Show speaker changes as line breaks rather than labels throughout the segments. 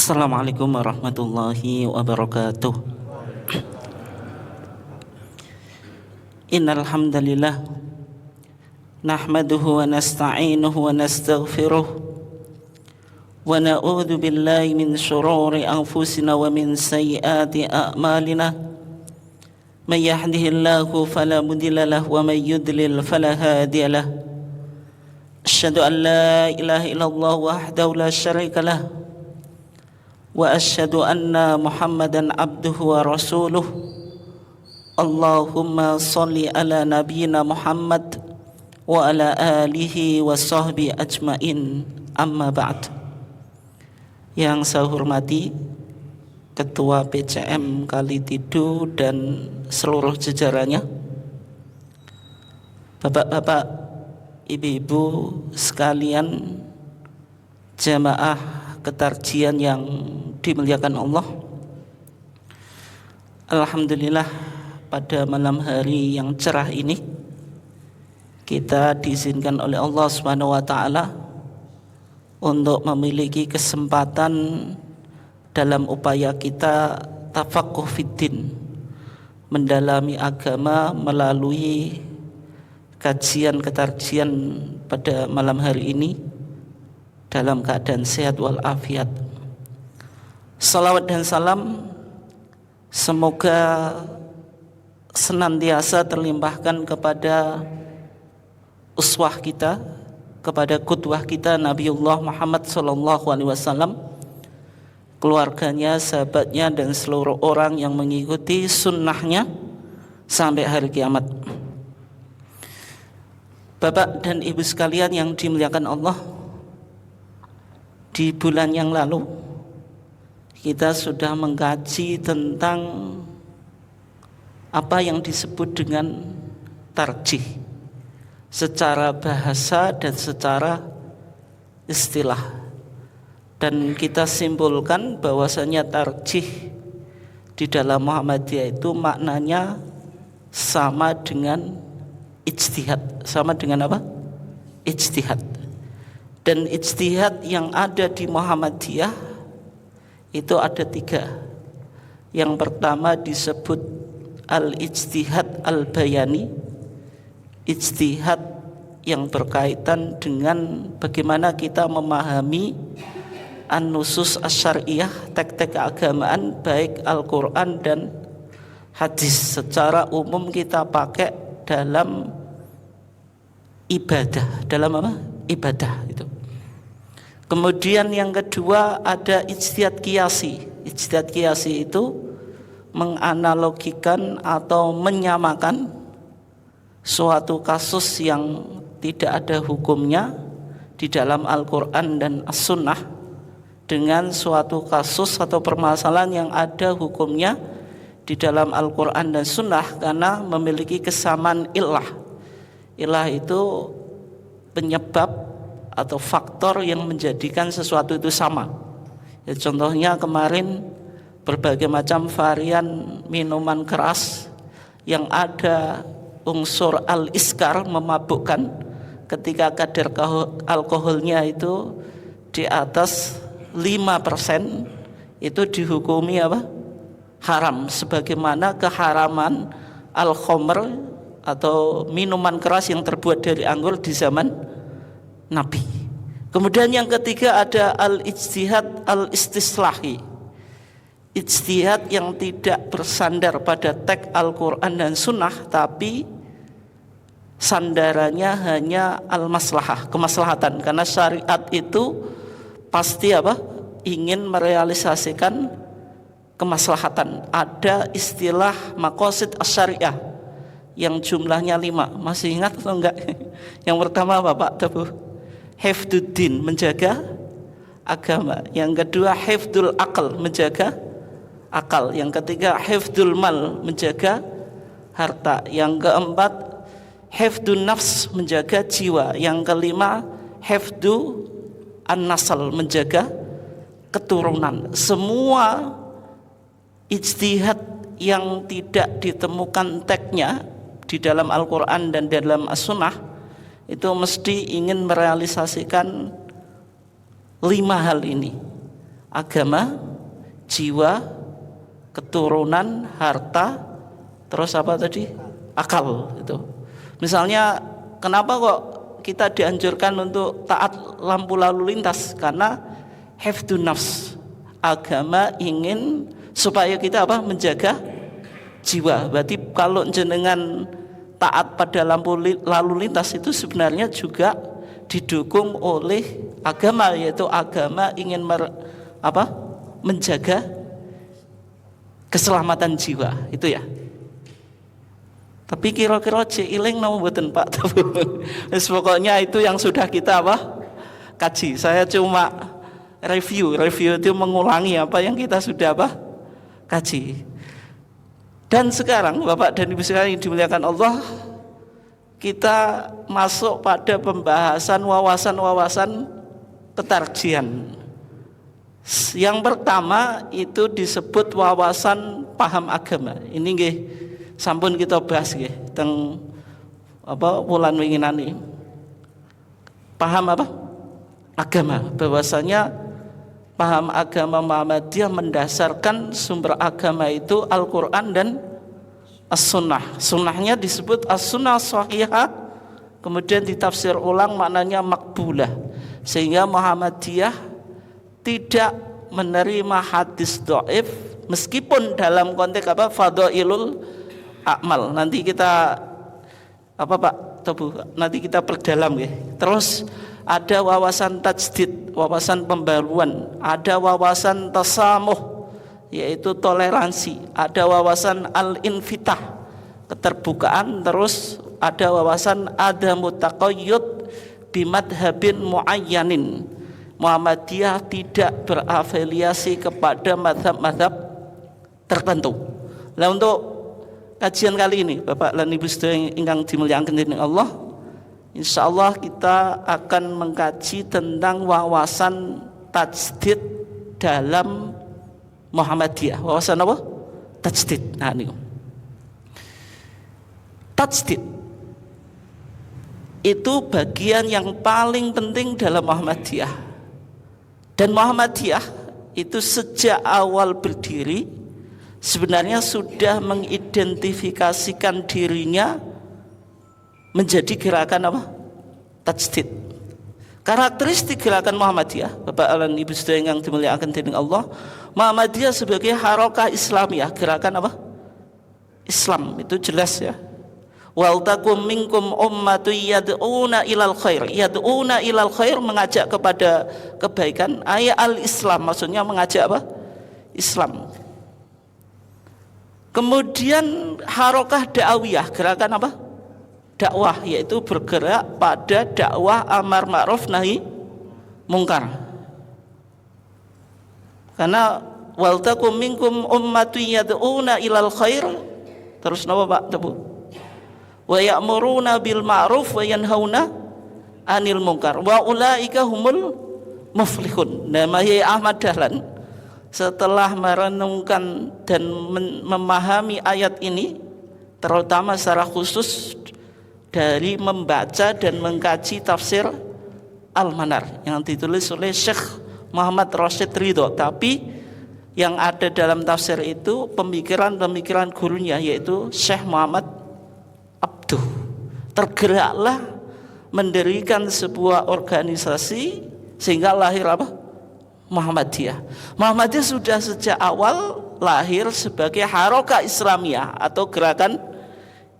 Assalamualaikum warahmatullahi wabarakatuh. Innal hamdalillah nahmaduhu wa nasta'inuhu wa nastaghfiruh wa na'udzu billahi min shururi anfusina wa min sayyiati a'malina. May yahdihillahu fala mudilla lahu wa may yudlil fala hadiya lahu. Asyhadu an la ilaha illallah wahdahu la syarika lahu wa asyhadu anna Muhammadan abduhu wa rasuluh. Allahumma sholli ala nabiyyina Muhammad wa ala alihi wa sahbihi ajmain, amma ba'd. Yang saya hormati Ketua PCM Kalitidu dan seluruh jajarannya, Bapak-bapak, ibu-ibu sekalian, jamaah ketarjian yang dimuliakan Allah. Alhamdulillah, pada malam hari yang cerah ini kita diizinkan oleh Allah Subhanahu wa taala untuk memiliki kesempatan dalam upaya kita tafaqquh fiddin, mendalami agama melalui kajian ketarjian pada malam hari ini dalam keadaan sehat walafiat. Salawat dan salam semoga senantiasa terlimpahkan kepada uswah kita, kepada qudwah kita Nabiullah Muhammad SAW, keluarganya, sahabatnya, dan seluruh orang yang mengikuti sunnahnya sampai hari kiamat. Bapak dan ibu sekalian yang dimuliakan Allah, di bulan yang lalu kita sudah mengkaji tentang apa yang disebut dengan tarjih secara bahasa dan secara istilah, dan kita simpulkan bahwasanya tarjih di dalam Muhammadiyah itu maknanya sama dengan ijtihad. Sama dengan apa? Ijtihad. Dan ijtihad yang ada di Muhammadiyah itu ada 3. Yang pertama disebut al-ijtihad al-bayani, ijtihad yang berkaitan dengan bagaimana kita memahami an-nusus asy-syar'iyyah, teks-teks keagamaan baik Al-Quran dan hadis. Secara umum kita pakai dalam ibadah. Dalam apa? Ibadah itu. Kemudian yang kedua ada ijtihad qiyasi. Ijtihad qiyasi itu menganalogikan atau menyamakan suatu kasus yang tidak ada hukumnya di dalam Al-Quran dan As-Sunnah dengan suatu kasus atau permasalahan yang ada hukumnya di dalam Al-Quran dan Sunnah karena memiliki kesamaan illah. Illah itu penyebab atau faktor yang menjadikan sesuatu itu sama. Ya, contohnya kemarin berbagai macam varian minuman keras yang ada unsur al-iskar, memabukkan, ketika kadar alkoholnya itu di atas 5% itu dihukumi apa? Haram, sebagaimana keharaman al-khamr atau minuman keras yang terbuat dari anggur di zaman Nabi. Kemudian yang ketiga ada al-ijtihad al-istislahi, ijtihad yang tidak bersandar pada teks Al-Quran dan Sunnah, tapi sandarannya hanya al-maslahah, kemaslahatan, karena syariat itu pasti apa? Ingin merealisasikan kemaslahatan. Ada istilah maqasid asy-syariah yang jumlahnya 5. Masih ingat atau enggak? Yang pertama apa Pak Tebu? Hifdzuddin, menjaga agama. Yang kedua hifdzul aql, menjaga akal. Yang ketiga hifdzul mal, menjaga harta. Yang keempat hifdzun nafs, menjaga jiwa. Yang kelima hifdzu an-nasl, menjaga keturunan. Semua ijtihad yang tidak ditemukan teksnya di dalam Al-Quran dan dalam As-Sunnah itu mesti ingin merealisasikan 5 hal ini. agama, jiwa, keturunan, harta, terus apa tadi? Akal itu. Misalnya kenapa kok kita dianjurkan untuk taat lampu lalu lintas? Karena hifdzun nafs. Agama ingin supaya kita apa? Menjaga jiwa. Berarti kalau jenengan taat pada lampu lalu lintas itu sebenarnya juga didukung oleh agama, yaitu agama ingin menjaga keselamatan jiwa itu ya. Tapi kira-kira iling nama mboten Pak. Pokoknya itu yang sudah kita kaji. Saya cuma review itu mengulangi apa yang kita sudah kaji. Dan sekarang Bapak dan Ibu sekalian yang dimuliakan Allah, kita masuk pada pembahasan wawasan-wawasan ketarjihan. Yang pertama itu disebut wawasan paham agama. Ini nggih sampun kita bahas nggih teng wulan winginane. Paham agama, bahwasanya paham agama Muhammadiyah mendasarkan sumber agama itu Al-Qur'an dan As-Sunnah. Sunnahnya disebut As-Sunnah Shahihah, kemudian ditafsir ulang maknanya makbulah, sehingga Muhammadiyah tidak menerima hadis dhaif meskipun dalam konteks fadhailul a'mal. Nanti kita Pak Tebu, nanti kita perdalam ya. Terus ada wawasan tajdid, wawasan pembaruan, ada wawasan tasamuh yaitu toleransi, ada wawasan al-infitah, keterbukaan, terus ada wawasan adamu taqayyud bimadhabin muayyanin. Muhammadiyah tidak berafiliasi kepada mazhab-mazhab tertentu. Nah, untuk kajian kali ini Bapak dan Ibu sedaya ingkang dimulyakaken dening Allah, insyaallah kita akan mengkaji tentang wawasan tajdid dalam Muhammadiyah. Wawasan apa? Tajdid. Nah, ini tajdid itu bagian yang paling penting dalam Muhammadiyah. Dan Muhammadiyah itu sejak awal berdiri sebenarnya sudah mengidentifikasikan dirinya menjadi gerakan tajdid. Karakteristik gerakan Muhammadiyah, Bapak dan Ibu sedaya yang dimuliakan dening Allah, Muhammadiyah sebagai harokah Islamiyah, gerakan Islam, itu jelas ya. Wal takum minkum ummatun yad'una ilal khair. Yad'una ilal khair, mengajak kepada kebaikan. Ayat al-Islam maksudnya mengajak Islam. Kemudian harokah dakwiyah, gerakan dakwah, yaitu bergerak pada dakwah amar ma'ruf nahi mungkar. Karena wal takum minkum ummatun yad'una ilal khair, terus napa Pak Tebu? Wa ya'muruna bil ma'ruf wa yanhauna 'anil munkar wa ulaika humul muflihun. Nah, Yai Ahmad Dahlan setelah merenungkan dan memahami ayat ini, terutama secara khusus dari membaca dan mengkaji tafsir Al-Manar yang ditulis oleh Syekh Muhammad Rashid Ridho, tapi yang ada dalam tafsir itu pemikiran-pemikiran gurunya yaitu Syekh Muhammad Abduh. Tergeraklah mendirikan sebuah organisasi sehingga lahir Muhammadiyah. Muhammadiyah sudah sejak awal lahir sebagai harokah Islamiyah atau gerakan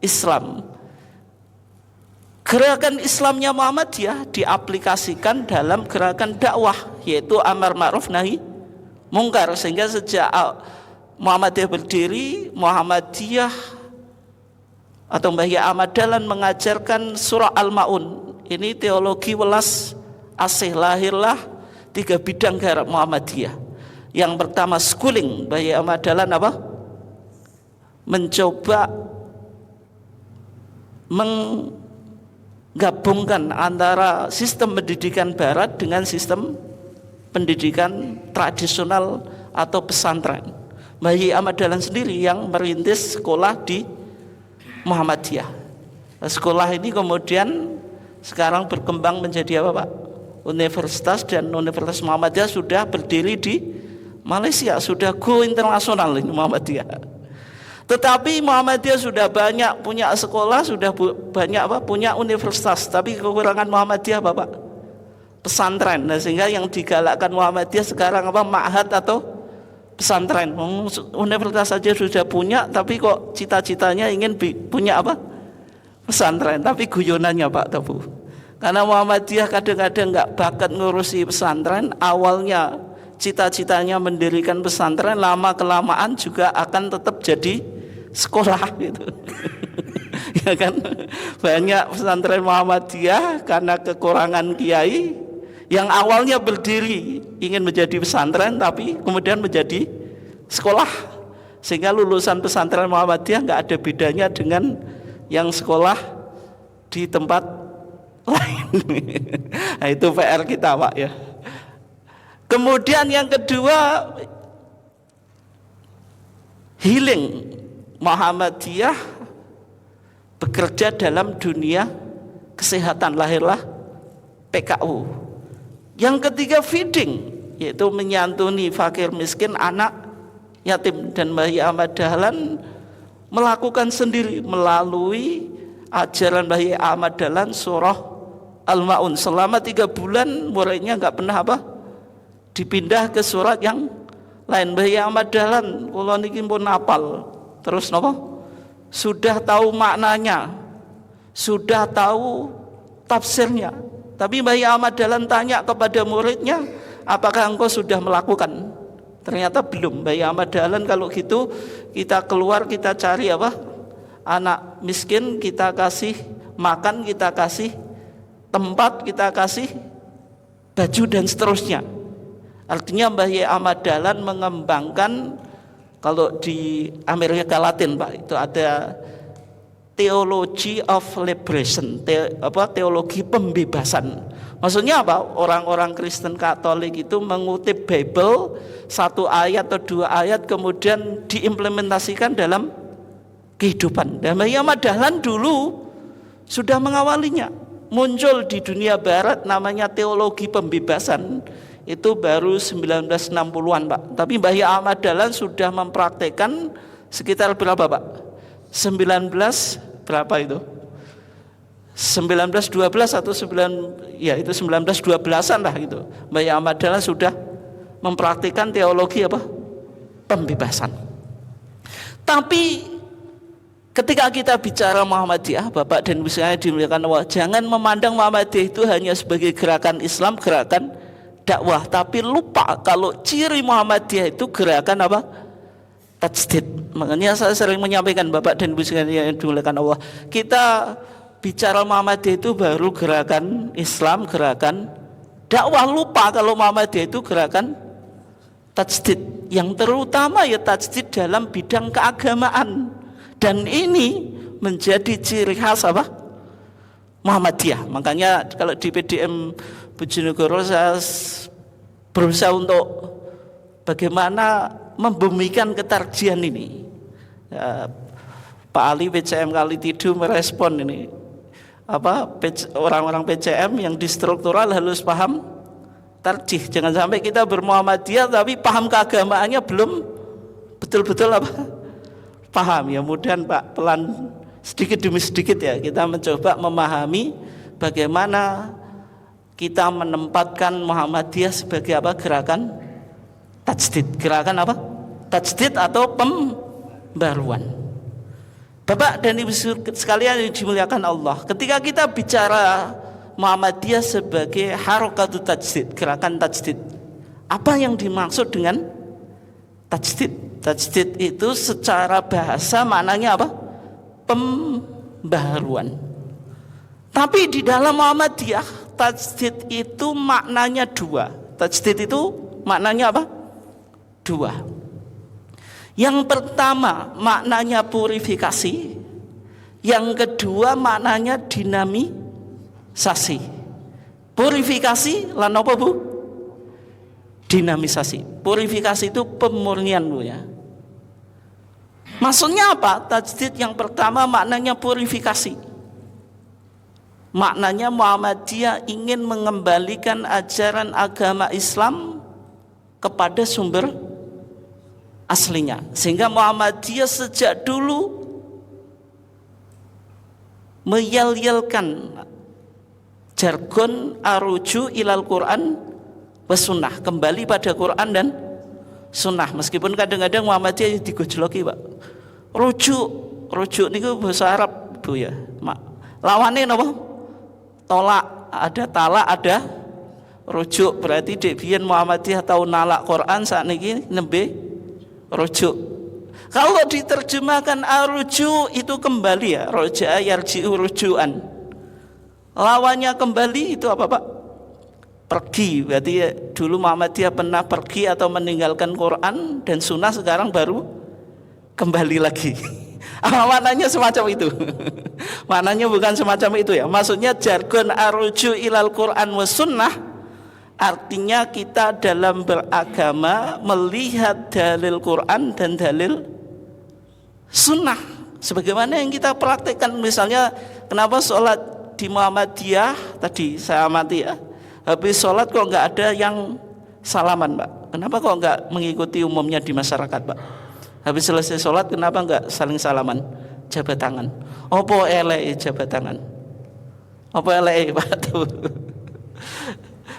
Islam. Gerakan Islamnya Muhammadiyah diaplikasikan dalam gerakan dakwah, yaitu amar ma'ruf nahi mungkar, sehingga sejak Muhammadiyah berdiri, Muhammadiyah atau Mbah Yai Ahmad Dahlan mengajarkan surah Al-Maun. Ini teologi welas asih. Lahirlah 3 bidang garap Muhammadiyah. Yang pertama schooling. Mbah Yai Ahmad Dahlan mencoba menggabungkan antara sistem pendidikan barat dengan sistem pendidikan tradisional atau pesantren. Mbah Yai Ahmad Dahlan sendiri yang merintis sekolah di Muhammadiyah. Sekolah ini kemudian sekarang berkembang menjadi Pak? Universitas, dan Universitas Muhammadiyah sudah berdiri di Malaysia sudah go internasional ini Muhammadiyah. Tetapi Muhammadiyah sudah banyak punya sekolah, sudah banyak punya universitas, tapi kekurangan Muhammadiyah Bapak pesantren. Nah, sehingga yang digalakkan Muhammadiyah sekarang ma'had atau pesantren. Universitas saja sudah punya, tapi kok cita-citanya ingin punya pesantren. Tapi guyonannya Pak Tebu, karena Muhammadiyah kadang-kadang nggak bakat ngurusi pesantren. Awalnya cita-citanya mendirikan pesantren, lama kelamaan juga akan tetap jadi sekolah gitu. Ya kan, banyak pesantren Muhammadiyah karena kekurangan kiai yang awalnya berdiri ingin menjadi pesantren, tapi kemudian menjadi sekolah, sehingga lulusan pesantren Muhammadiyah nggak ada bedanya dengan yang sekolah di tempat lain. Nah, itu PR kita Pak ya. Kemudian yang kedua, healing. Muhammadiyah bekerja dalam dunia kesehatan, lahirlah PKU. Yang ketiga, feeding, yaitu menyantuni fakir miskin, anak yatim. Dan Mbah Ahmad Dahlan melakukan sendiri melalui ajaran Mbah Ahmad Dahlan surah Al-Maun. Selama 3 bulan muridnya nggak pernah dipindah ke surat yang lain. Mbah Ahmad Dahlan kula niki pun hafal. Terus sudah tahu maknanya, sudah tahu tafsirnya. Tapi Mbah Ahmad Dahlan tanya kepada muridnya, apakah engkau sudah melakukan? Ternyata belum. Mbah Ahmad Dahlan, kalau gitu kita keluar, kita cari anak miskin, kita kasih makan, kita kasih tempat, kita kasih baju dan seterusnya. Artinya Mbah Ahmad Dahlan mengembangkan, kalau di Amerika Latin Pak, itu ada theology of liberation, teologi pembebasan. Maksudnya apa? Orang-orang Kristen Katolik itu mengutip Bible 1 ayat atau 2 ayat, kemudian diimplementasikan dalam kehidupan. Dan Mbah Ahmad Dahlan dulu sudah mengawalinya. Muncul di dunia barat namanya teologi pembebasan, itu baru 1960-an Pak. Tapi Mbah Ahmad Dahlan sudah mempraktekkan sekitar berapa Pak? berapa itu? 1912 atau 1912-an lah gitu. Mbah Ahmad Dahlan sudah mempraktikkan teologi pembebasan. Tapi ketika kita bicara Muhammadiyah, Bapak dan Ibu sekalian dimuliakan Allah, jangan memandang Muhammadiyah itu hanya sebagai gerakan Islam, gerakan dakwah, tapi lupa kalau ciri Muhammadiyah itu gerakan tajdid. Makanya saya sering menyampaikan Bapak dan Ibu sekalian yang dimuliakan Allah, kita bicara Muhammadiyah itu baru gerakan Islam, gerakan dakwah. Lupa kalau Muhammadiyah itu gerakan tajdid, yang terutama ya tajdid dalam bidang keagamaan. Dan ini menjadi ciri khas Muhammadiyah. Makanya kalau di PDM Bojonegoro saya berusaha untuk bagaimana membumikan ketarjian ini. Ya, Pak Ali PCM Kalitidu merespon ini, orang-orang PCM yang di struktural harus paham tarjih. Jangan sampai kita bermuhammadiyah tapi paham keagamaannya belum betul-betul paham. Ya mudah Pak, pelan sedikit demi sedikit ya kita mencoba memahami bagaimana kita menempatkan Muhammadiyah sebagai gerakan tajdid. Gerakan tajdid atau pembaruan. Bapak dan Ibu sekalian yang dimuliakan Allah, ketika kita bicara Muhammadiyah sebagai harokatut tajdid, gerakan tajdid, apa yang dimaksud dengan tajdid? Tajdid itu secara bahasa maknanya pembaharuan. Tapi di dalam Muhammadiyah tajdid itu maknanya 2. Tajdid itu maknanya 2. Yang pertama maknanya purifikasi, yang kedua maknanya dinamisasi. Purifikasi lan apa Bu? Dinamisasi. Purifikasi itu pemurnian Bu ya. Maksudnya apa? Tajdid yang pertama maknanya purifikasi. Maknanya Muhammadiyah ingin mengembalikan ajaran agama Islam kepada sumber aslinya. Sehingga Muhammadiyah sejak dulu meyal-yalkan jargon aruju ilal Quran was sunnah, kembali pada Quran dan sunnah. Meskipun kadang-kadang Muhammadiyah digojloki, Pak. Rujuk niku bahasa Arab, Bu ya. Lawane napa? Tolak, ada talak, ada rujuk. Berarti dek biyen Muhammadiyah tahu nalak Quran, saat niki nembe rujuk. Kalau diterjemahkan aruju itu kembali ya, roja'a yarji'u rujuan. Lawannya kembali itu apa, Pak? Pergi. Berarti ya, dulu Muhammadiyah pernah pergi atau meninggalkan Quran dan sunnah, sekarang baru kembali lagi. Maknanya semacam itu. Maknanya bukan semacam itu ya. Maksudnya jargon aruju ilal Quran wa sunnah, artinya kita dalam beragama melihat dalil Quran dan dalil sunnah sebagaimana yang kita praktekkan. Misalnya kenapa sholat di Muhammadiyah tadi saya amati ya, habis sholat kok nggak ada yang salaman, Pak? Kenapa kok nggak mengikuti umumnya di masyarakat, Pak? Habis selesai sholat kenapa nggak saling salaman, jabat tangan? Opo elek jabat tangan? Opo elek, Pak? Tuh.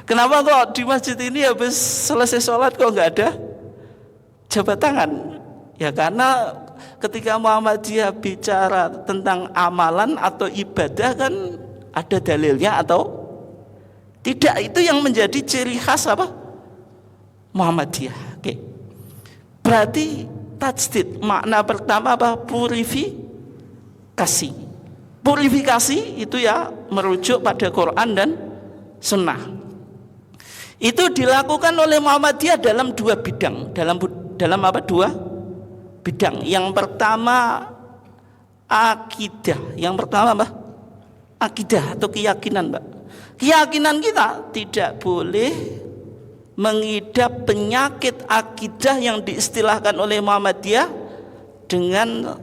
Kenapa kok di masjid ini habis selesai sholat kok nggak ada jabat tangan? Ya karena ketika Muhammadiyah bicara tentang amalan atau ibadah kan ada dalilnya atau tidak. Itu yang menjadi ciri khas apa? Muhammadiyah. Oke. Berarti tajdid makna pertama apa? Purifikasi. Purifikasi itu ya merujuk pada Quran dan sunnah. Itu dilakukan oleh Muhammadiyah dalam dua bidang. Dalam apa? Dua bidang. Yang pertama akidah. Yang pertama apa? Akidah atau keyakinan, Pak. Keyakinan kita tidak boleh mengidap penyakit akidah yang diistilahkan oleh Muhammadiyah dengan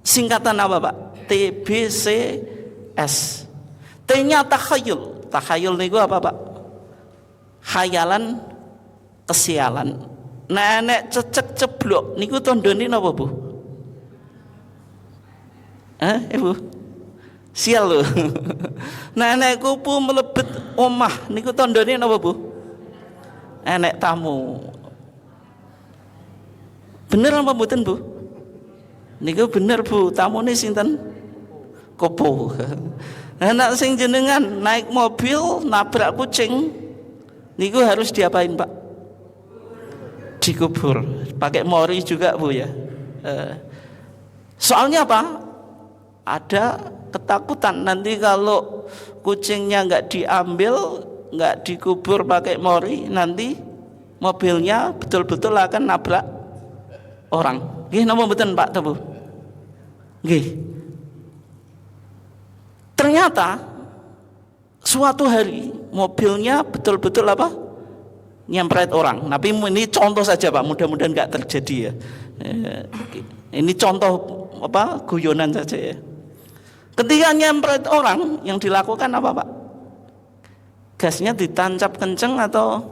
singkatan apa, Pak? TBCS. T-nya takhayul. Takhayul niku apa, Pak? Khayalan, kesialan. Nenek cecek ceblok niku tandane napa, Bu? Ibu? Sial lho. Nenek kupu melebet omah niku tandane napa, Bu? Enek tamu. Bener apa mboten, Bu? Niku bener, Bu. Tamune sinten? Kupu. Anak sing jenengan naik mobil nabrak kucing niku harus diapain, Pak? Dikubur. Pakai mori juga, Bu ya. Soalnya apa? Ada ketakutan nanti kalau kucingnya nggak diambil, nggak dikubur pakai mori, nanti mobilnya betul-betul akan nabrak orang. Nggih napa mboten, Pak Tebu? Nggih. Ternyata suatu hari mobilnya betul-betul apa? Nyempret orang. Tapi ini contoh saja, Pak. Mudah-mudahan nggak terjadi ya. Ini contoh apa? Guyonan saja ya. Ketika nyempret orang, yang dilakukan apa, Pak? Gasnya ditancap kenceng atau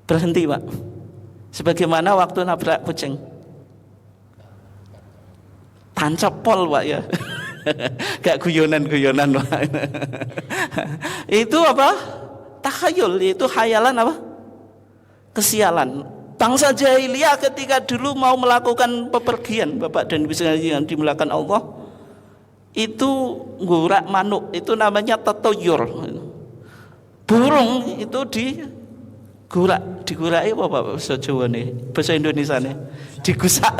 berhenti, Pak? Sebagaimana waktu nabrak kucing. Tancap pol, Pak ya. Gak guyonan-guyonan, Pak. Itu apa? Takhayul, itu khayalan apa? Kesialan. Bangsa jahiliyah ketika dulu mau melakukan pepergian, Bapak dan Ibu sekalian yang dimuliakan Allah, itu ngurak manuk, itu namanya tatoyur. Burung itu diguraki apa, Pak? Bahasa Jawa nih, bahasa Indonesia nih, digusak.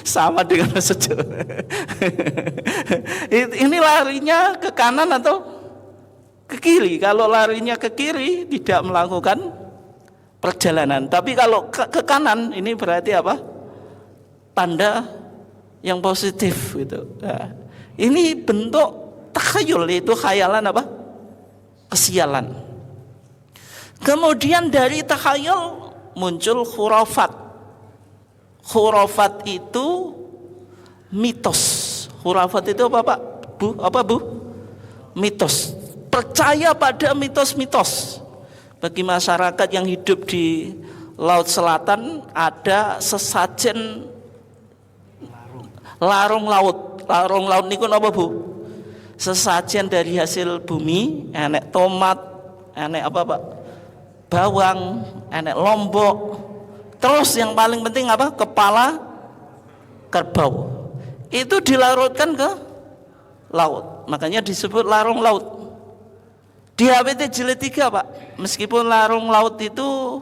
Sama dengan bahasa Jawa. Ini larinya ke kanan atau ke kiri? Kalau larinya ke kiri tidak melakukan perjalanan. Tapi kalau ke kanan ini berarti apa? Tanda yang positif gitu. Nah, ini bentuk takhayul, itu khayalan apa? Kesialan. Kemudian dari takhayul muncul khurafat. Khurafat itu mitos. Khurafat itu apa, Pak? Bu, apa, Bu? Mitos. Percaya pada mitos-mitos. Bagi masyarakat yang hidup di Laut Selatan ada sesajen larung laut. Larung laut niku napa Bu? Sesajen dari hasil bumi, enek tomat, enek apa Pak? Bawang, enek lombok. Terus yang paling penting apa? Kepala kerbau. Itu dilarutkan ke laut. Makanya disebut larung laut. Di HPT jilid 3 Pak, meskipun larung laut itu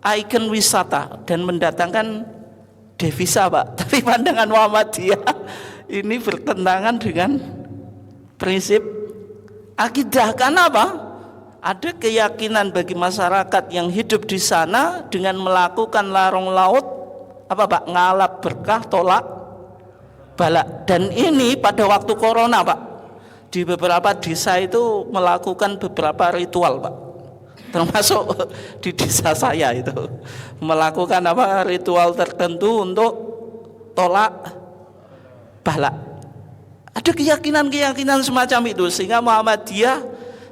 ikon wisata dan mendatangkan devisa Pak, tapi pandangan Muhammadiyah ini bertentangan dengan prinsip akidah. Karena apa? Ada keyakinan bagi masyarakat yang hidup di sana dengan melakukan larung laut apa Pak? Ngalap berkah, tolak balak. Dan ini pada waktu corona Pak, di beberapa desa itu melakukan beberapa ritual Pak, termasuk di desa saya itu melakukan apa? Ritual tertentu untuk tolak balak. Ada keyakinan-keyakinan semacam itu, sehingga Muhammadiyah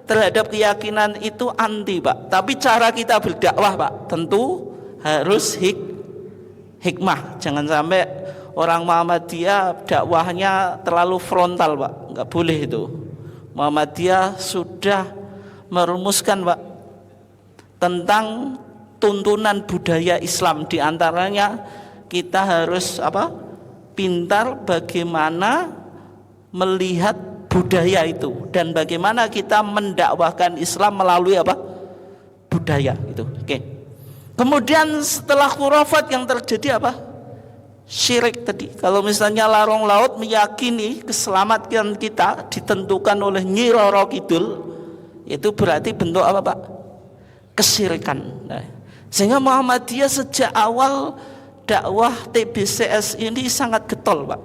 terhadap keyakinan itu anti Pak. Tapi cara kita berdakwah Pak tentu harus hikmah. Jangan sampai orang Muhammadiyah dakwahnya terlalu frontal Pak, nggak boleh itu. Muhammadiyah sudah merumuskan Pak tentang tuntunan budaya Islam, diantaranya kita harus apa? Pintar bagaimana melihat budaya itu dan bagaimana kita mendakwahkan Islam melalui apa? Budaya itu. Oke. Kemudian setelah khurafat yang terjadi apa? Syirik tadi. Kalau misalnya larung laut meyakini keselamatan kita ditentukan oleh Nyi Roro Kidul, itu berarti bentuk apa Pak? Kesyirikan. Nah, sehingga Muhammadiyah sejak awal dakwah TBCS ini sangat getol Pak.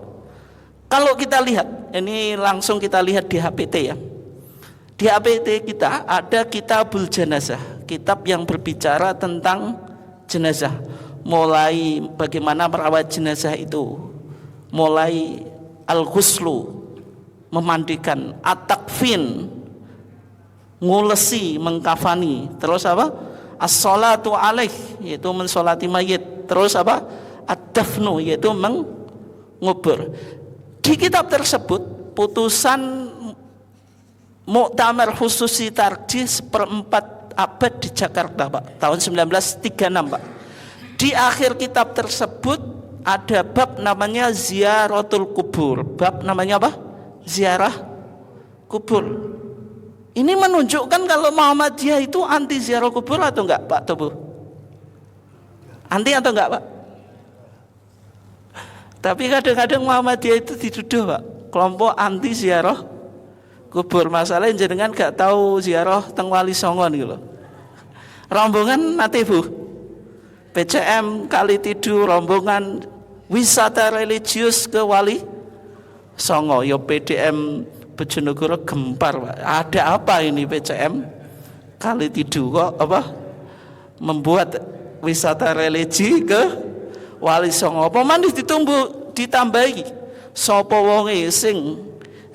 Kalau kita lihat, ini langsung kita lihat di HPT ya. Di HPT kita ada Kitabul Jenazah, kitab yang berbicara tentang jenazah. Mulai bagaimana merawat jenazah itu, mulai al-ghuslu, memandikan, at-takfin, ngulesi, mengkafani, terus apa? As-salatu alaih, yaitu mensolati mayit, terus apa? Ad-dafnu, yaitu mengubur. Di kitab tersebut putusan Muktamar Khususi Tarjih seperempat abad di Jakarta Pak, tahun 1936 Pak. Di akhir kitab tersebut ada bab namanya Ziaratul Kubur. Bab namanya apa? Ziarah kubur. Ini menunjukkan kalau Muhammadiyah itu anti ziarah kubur atau enggak Pak Tobu? Anti atau enggak Pak? Tapi kadang-kadang Muhammadiyah itu dituduh Pak, kelompok anti ziarah kubur. Masalahnya jenengan gak tahu ziarah teng Wali Songo nih loh. Rombongan nate Bu, PCM Kali Tidu rombongan wisata religius ke Wali Songo. Yo PDM Bojonegoro gempar Pak. Ada apa ini PCM Kali Tidu kok apa membuat wisata religi ke Wali Songo? Apa manis ditambahi sapa wonge sing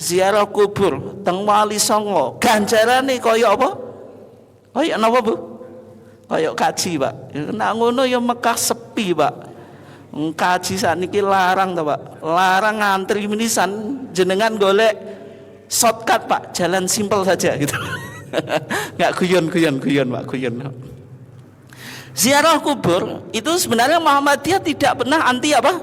ziarah kubur teng Wali Songo ganjarane kaya apa? Kaya napa Bu? Kaya kaji Pak. Nek ngono ya Mekah sepi Pak. Kaji sakniki larang to Pak. Larang ngantri menisan, jenengan golek shortcut Pak, jalan simpel saja gitu. Enggak guyon Pak, guyon. Ziarah kubur itu sebenarnya Muhammadiyah tidak pernah anti apa?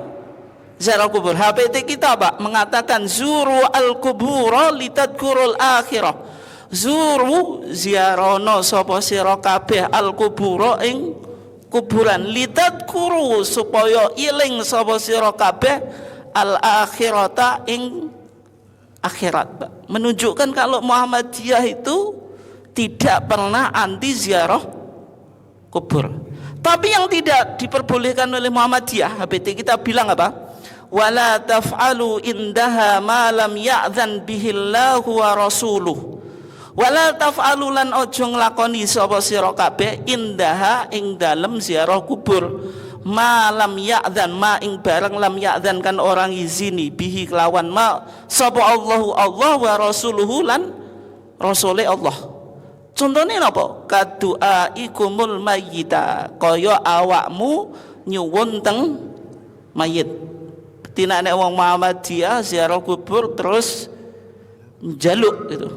Ziarah kubur. HPT kita Pak mengatakan zuru al-kubura litadkurul akhirah. Zuru ziarono sapa sira kabeh al-kubura ing kuburan litadkuru supaya iling sapa sira kabeh al-akhirata ing akhirat Pak. Menunjukkan kalau Muhammadiyah itu tidak pernah anti ziarah kubur. Tapi yang tidak diperbolehkan oleh Muhammadiyah, HPT kita bilang apa? Wala taf'alu indaha ma lam ya'dzan bihillahu wa rasuluh. Wala taf'alu lan ojo nglakoni sapa sira kabeh indaha ing dalem ziarah kubur. Ma lam ya'dzan ma ing barang lam ya'dzan kan orang izini bihi kelawan ma sapa Allahu Allah wa rasuluhu lan rasule Allah. Contohnya napa? Kadua ikumul mayyita, kaya awakmu nyuwun teng mayit. Tina nek wong Muhammadiyah ziarah kubur terus njaluk gitu.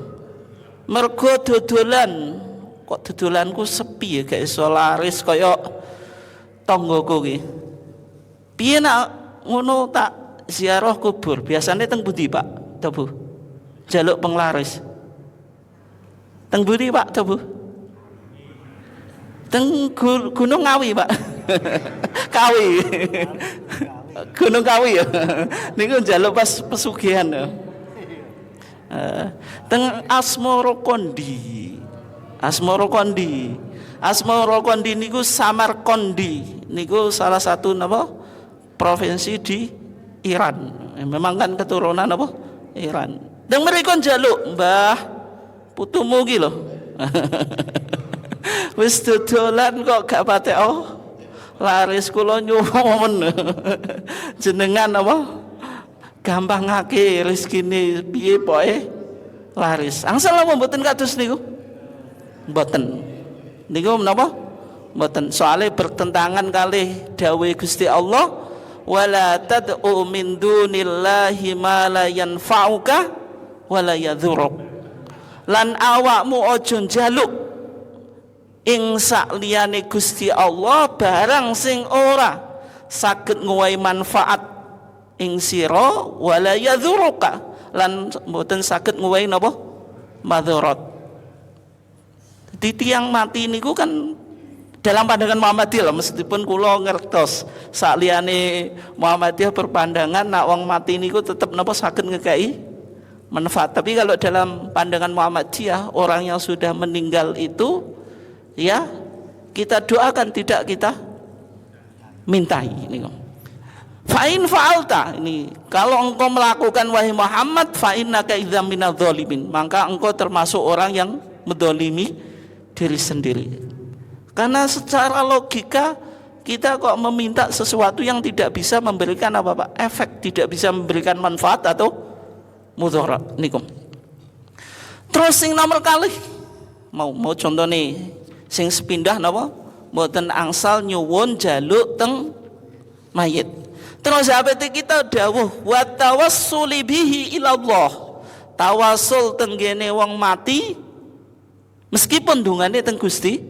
Mergo dodolan, kok dodolanku sepi ya gak iso laris kaya tanggoku ki. Piye nak ngono tak ziarah kubur? Biasanya teng budi Pak, Bu? Jaluk penglaris. Teng budi Pak, Bu? Teng Gunung Ngawi Pak. Kawi. Gunung Kawi ya. Niku njaluk pas pesugihan ya. Teng Asmoro Kondi. Asmoro Kondi niku Samarkandi. Niku salah satu napa? Provinsi di Iran. Memang kan keturunan apa? Iran. Dan mereka njaluk, Mbah putumu ki lho. Wis dodolan kok gak patek laris kula nyuwun. Jenengan apa? Gampangake rezekine piye pokoke laris. Angsal apa mboten kados niku? Mboten. Niku menapa? Mboten. Soale bertentangan kalih dawuh Gusti Allah, wala tad'u min dunillahi ma la yanfa'uka wala yadhuruk. Lan awakmu aja njaluk ing sakliyane Gusti Allah barang sing ora saged nguwahi manfaat ing sira wala yadhuruka, lan mboten saged nguwahi napa madharat. Di tiang mati niku kan dalam pandangan Muhammadiyah, meskipun kula ngertos sakliyane Muhammadiyah berpandangan nak wong mati niku tetep napa saged ngekei manfaat. Tapi kalau dalam pandangan Muhammadiyah, orang yang sudah meninggal itu ya kita doakan, tidak kita mintai. Ini fa'in fa'alta, ini kalau engkau melakukan wahai Muhammad, fa'innaka idzam minadz dzalimin, maka engkau termasuk orang yang mendolimi diri sendiri. Karena secara logika kita kok meminta sesuatu yang tidak bisa memberikan apa Pak? Efek, tidak bisa memberikan manfaat atau mudharat niku. Terus sing nomor kalih mau contoh nih sing sepindah napa mboten angsal nyuwun jaluk teng mayit. Terus sahabat kita dawuh wa tawassuli bihi ilallah, tawasul tenggene wong mati meskipun dungane teng Gusti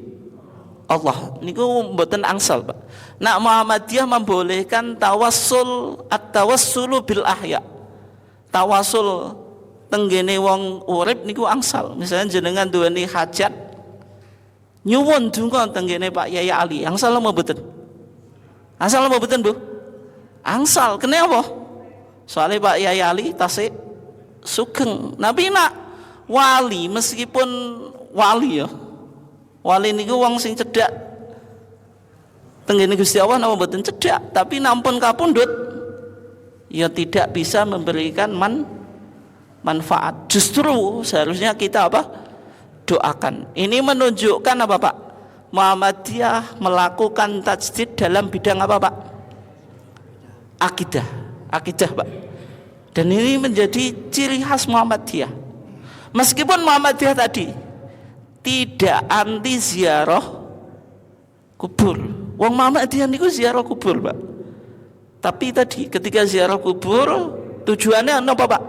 Allah niku mboten angsal Pak. Nak Muhammadiyah membolehkan tawassul at-tawassulu bil ahya, tawasul tenggene wong urip niku angsal. Misalnya jenengan duweni hajat nyuwun donga tenggene Pak Yai Ali, angsal apa mboten? Angsal apa mboten Bu? Angsal. Kenapa? Soalnya Pak Yai Ali tasik sugeng. Nabi nak wali meskipun wali ya, wali niku wong sing cedhak tenggene Gusti Allah napa mboten cedhak, tapi nampun kapundhut ya tidak bisa memberikan manfaat. Justru seharusnya kita apa? Doakan. Ini menunjukkan apa Pak? Muhammadiyah melakukan tajdid dalam bidang apa Pak? Akidah Pak. Dan ini menjadi ciri khas Muhammadiyah. Meskipun Muhammadiyah tadi tidak anti ziarah kubur. Wong Muhammadiyah niku ziarah kubur Pak. Tapi tadi ketika ziarah kubur tujuannya apa Pak?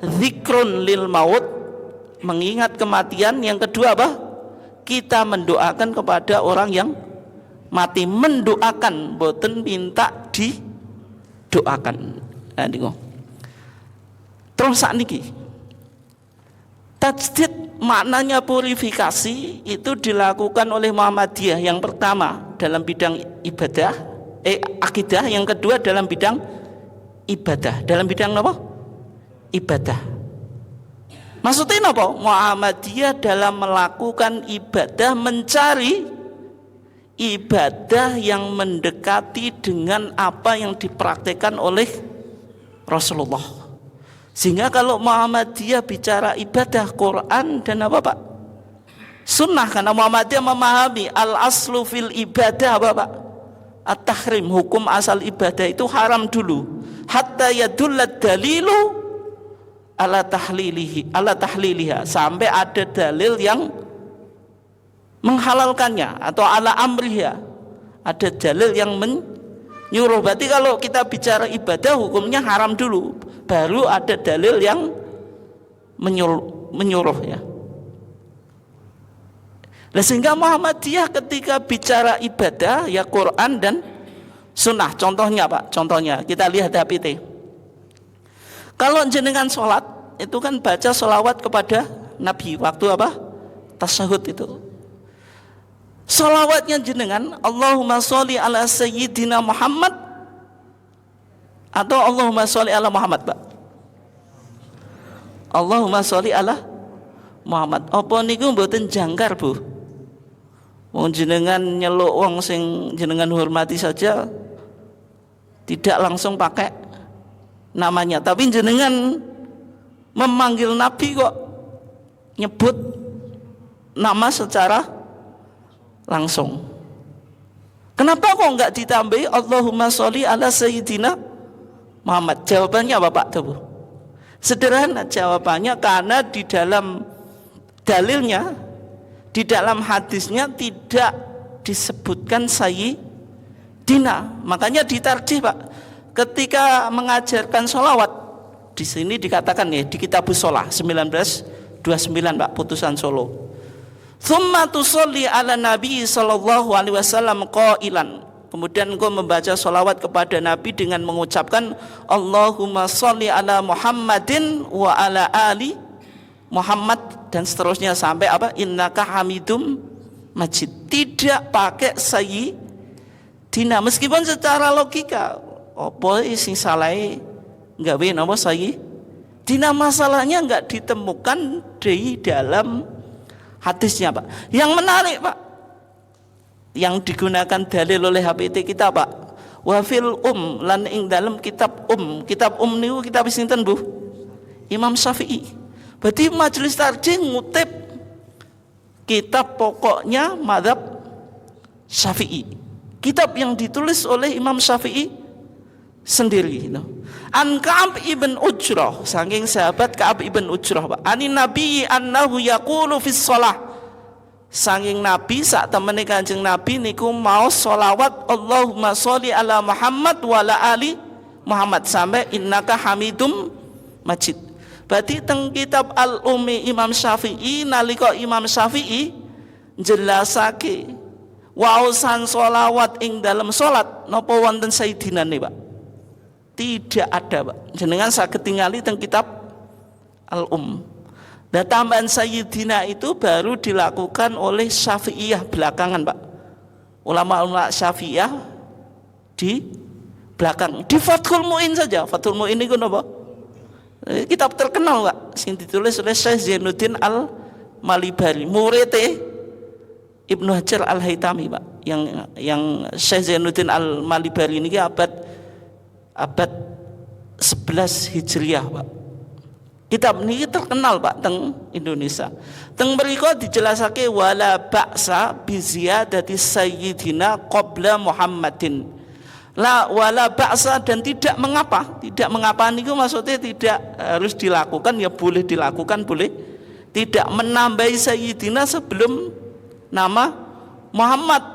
Zikrun lil maut, mengingat kematian. Yang kedua apa? Kita mendoakan kepada orang yang mati, mendoakan, boten minta didoakan. Nah, niku. Terus sakniki tajdid maknanya purifikasi itu dilakukan oleh Muhammadiyah. Yang pertama dalam bidang ibadah, akidah. Yang kedua dalam bidang ibadah. Dalam bidang apa? Ibadah. Maksudnya apa? Muhammadiyah dalam melakukan ibadah mencari ibadah yang mendekati dengan apa yang dipraktekkan oleh Rasulullah. Sehingga kalau Muhammadiyah bicara ibadah, Quran dan apa Pak? Sunnah. Karena Muhammadiyah memahami al-aslu fil ibadah apa Pak? At-tahrim, hukum asal ibadah itu haram dulu. Hatta yadullad dalilu ala tahliliha, sampai ada dalil yang menghalalkannya atau ala amriha, ada dalil yang menyuruh. Berarti kalau kita bicara ibadah hukumnya haram dulu, baru ada dalil yang menyuruh ya. Nah, sehingga Muhammadiyah ketika bicara ibadah ya Quran dan sunnah. Contohnya Pak, contohnya kita lihat HPT. Kalau jenengan sholat itu kan baca sholawat kepada Nabi waktu apa? Tasyahud itu. Sholawatnya jenengan Allahumma sholli ala sayyidina Muhammad atau Allahumma sholli ala Muhammad Pak? Allahumma sholli ala Muhammad. Apa niku mboten jangkar Bu? Wong jenengan nyeluk wong sing jenengan hormati saja tidak langsung pakai namanya, tapi jenengan memanggil Nabi kok nyebut nama secara langsung. Kenapa kok enggak ditambahi Allahumma sholli ala sayyidina Muhammad? Jawabannya apa Pak Tebu? Sederhana jawabannya, karena di dalam dalilnya, di dalam hadisnya tidak disebutkan sayyidina. Makanya ditarjih Pak. Ketika mengajarkan sholawat, di sini dikatakan ya di Kitabus Shalah 1929 Pak, putusan Solo. Tsumma tusolli ala Nabi sallallahu alaihi wasallam qailan. Kemudian engkau membaca sholawat kepada Nabi dengan mengucapkan Allahumma sholli ala Muhammadin wa ala ali Muhammad dan seterusnya sampai apa? Innaka hamidum majid. Tidak pakai sayyidina, meskipun secara logika apa sing salahe gawe napa sayyidina, masalahnya enggak ditemukan di dalam hadisnya Pak. Yang menarik Pak, yang digunakan dalil oleh HPT kita Pak, wa fil lan ing dalam kitab niku kitab sinten Bu? Imam Syafi'i. Berarti majelis tarjih ngutip kitab pokoknya mazhab Syafi'i, kitab yang ditulis oleh Imam Syafi'i sendiri. An Ka'ab ibn Ujrah, saking sahabat Ka'ab ibn Ujrah Pak, ani Nabi annahu yaqulu fis shalah, saking Nabi sak temene Kanjeng Nabi niku mau sholawat Allahumma sholli ala Muhammad wa ala ali Muhammad sampai innaka hamidum majid. Berarti teng kitab Al-Ummi Imam Syafi'i nalika Imam Syafi'i jelasake wausan sholawat ing dalam salat napa wonten sayyidina nih Pak? Tidak ada Pak. Jenengan saged tingali teng kitab Al-Um. Nah, tambahan sayyidina itu baru dilakukan oleh Syafi'iyah belakangan Pak. Ulama-ulama Syafi'iyah di belakang. Di Fathul Mu'in saja. Fathul Mu'in itu napa? Kitab terkenal Pak, sing ditulis oleh Syekh Zainuddin Al-Malibari, murid Ibnu Hajar Al-Haytami Pak. Yang Syekh Zainuddin Al-Malibari ini abad 11 Hijriah Pak. Kitab ini terkenal Pak teng Indonesia. Teng mriku dijelasake wala ba'sa bi ziyadati sayyidina qabla Muhammadin. La wala ba'sa, dan tidak mengapa niku maksudnya tidak harus dilakukan, ya boleh dilakukan, boleh tidak menambahi sayyidina sebelum nama Muhammad,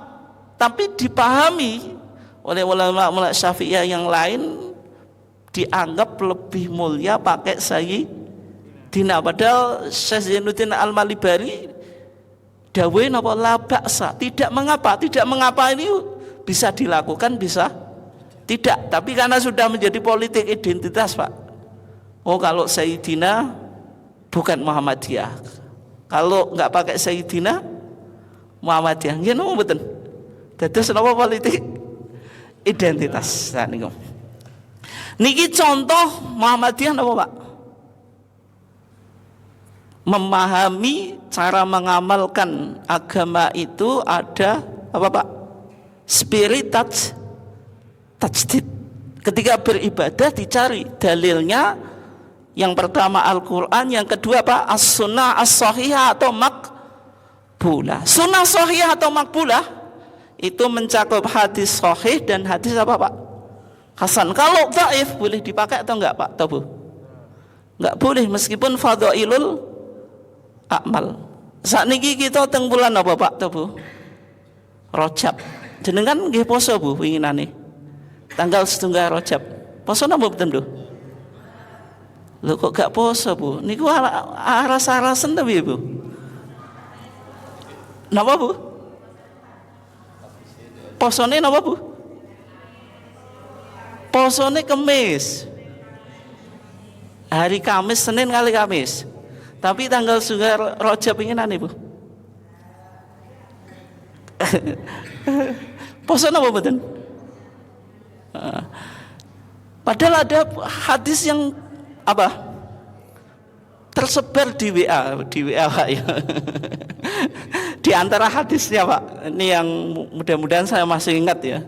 tapi dipahami oleh ulama Syafi'iyah yang lain dianggap lebih mulia pakai sayyidina. Padahal Syekh Zainuddin Al-Malibari dawuhe napa la ba'sa, tidak mengapa ini bisa dilakukan, bisa tidak, tapi karena sudah menjadi politik identitas Pak. Oh, kalau Sayyidina bukan Muhammadiyah, kalau nggak pakai Sayyidina Muhammadiyah, nggih napa mboten? Dados napa politik identitas. Nah niku. Niki contoh Muhammadiyah napa Pak? Memahami cara mengamalkan agama itu ada apa Pak? Spirit tajdid. Ketika beribadah dicari dalilnya, yang pertama Al-Quran, yang kedua Pak as-sunnah as-sahihah atau makbulah. Sunnah sahihah atau makbulah itu mencakup hadis sahih dan hadis apa Pak? Hasan. Kalau dhaif boleh dipakai atau enggak Pak? Tahu? Enggak boleh, meskipun fadhailul a'mal. Sakniki kita teng bulan apa Pak to Bu? Rajab. Jenengan nggih poso Bu winginane? Tanggal 1 Rajab. Poso napa mboten Bu? Lho kok gak poso Bu? Niku aras-arasen to piye Bu? Napa Bu? Posone napa Bu? Posone Kemis. Hari Kamis, Senin kali Kamis. Tapi tanggal 1 Rajab pinginane Bu? Poso napa mboten? Padahal ada hadis yang apa? Tersebar di WA Pak ya. Di antara hadisnya Pak, ini yang mudah-mudahan saya masih ingat ya.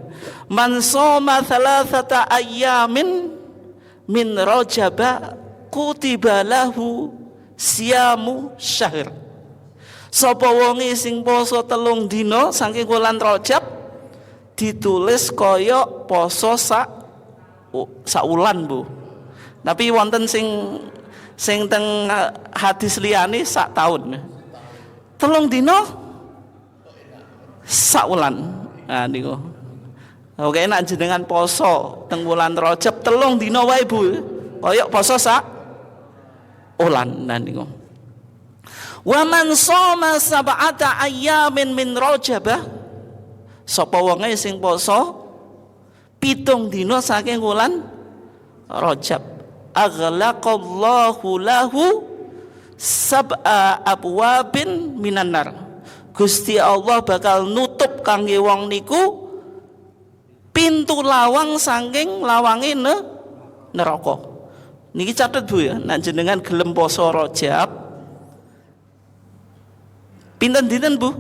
Man shoma thalathata ayyamin min Rajaba kutiba lahu siyamu syahr. Sapa wonge sing poso 3 dina saking wulan Rajab ditulis kaya poso sak wulan Bu. Tapi wonten sing teng hadis liyane sak taun. 3 dina sak wulan. Nah niku. Oke nek jenengan poso teng wulan Rajab 3 dina wae Bu. Kaya poso sak wulan. Nah niku. Wa man shoma sab'ata ayyamin min Rajabah, sapa wonge sing poso 7 dina saking wulan Rajab, aghlaqallahu lahu sab'a abwabin minan nar. Gusti Allah bakal nutup kangge wong niku pintu lawang saking lawange neraka. Niki catet Bu ya, nek jenengan gelem poso Rajab pinten dinten Bu?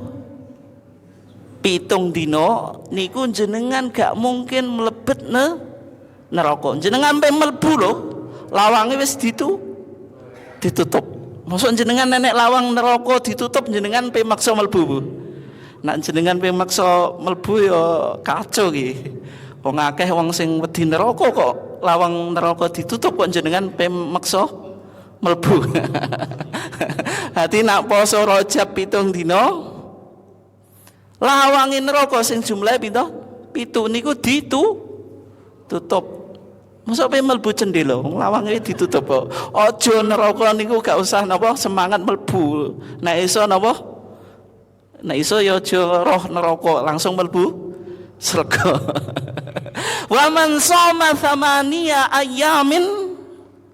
7 dina niku jenengan gak mungkin mlebet neraka. Jenengan sampai mlebu lho, lawange wis ditutup. Maksud jenengan nenek lawang neraka ditutup jenengan pe maksa mlebu Bu. Nek jenengan pe maksa mlebu ya kacau iki. Wong akeh wong sing wedi neraka kok lawang neraka ditutup kok jenengan pe maksa mlebu. Hati nak poso Rajab 7 dina lawange neraka sing jumlahe pinten? 7 niku ditutup. Mosok pe mlebu cendela lawange ditutup kok. Aja neraka niku gak usah napa semangat mlebu. Nek iso napa? Nek iso ya aja roh neraka langsung mlebu surga. Wa man shoma thamaniya ayamin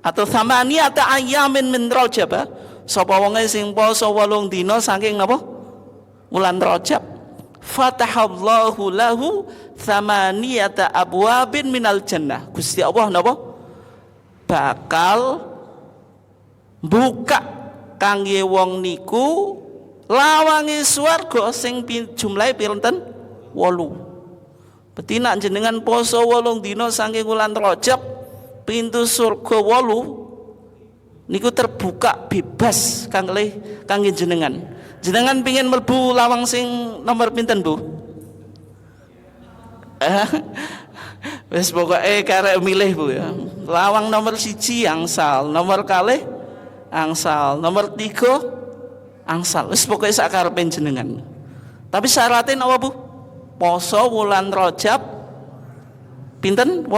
atau thamaniyata ayamin min Rajab, sapa wonge sing poso 8 dina saking napa wulan Rajab, fatahallahu lahu thamaniyata abwabin minal jannah. Gusti Allah napa bakal buka kangge wong niku lawange swarga sing jumlahe pinten 8. Berarti nak jenengan poso 8 dina saking wulan Rajab, pintu surga 8 niku terbuka bebas kangge jenengan. Jenengan pingin mlebu lawang sing nomor pinten Bu? Wis pokoke karek milih Bu ya. Lawang nomor 1 angsal, nomor 2 angsal, nomor 3 angsal. Wis pokoke sak karepe jenengan. Tapi syaratnya apa Bu? Poso wulan Rajab pinten 8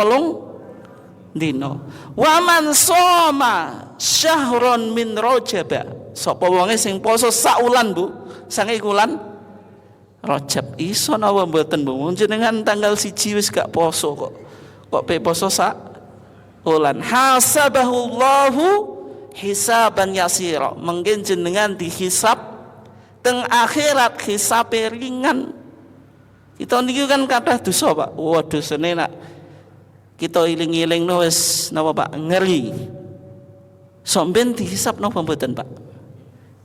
dina. Wa man shoma syahron min Rajab, sapa wonge sing poso sak wulan Bu, saking wulan Rajab. Iso napa mboten Bu? Jenengan tanggal 1 wis gak poso kok pe poso sak wulan. Hasabahullahu hisaban yasira. Mungkin jenengan dihisab teng akhirat hisabe ringan. Kita niki kan kathah dosa Pak. Wah dosane nak kita iling-iling wis napa Pak ngeri. Somben dihisab napa mboten Pak?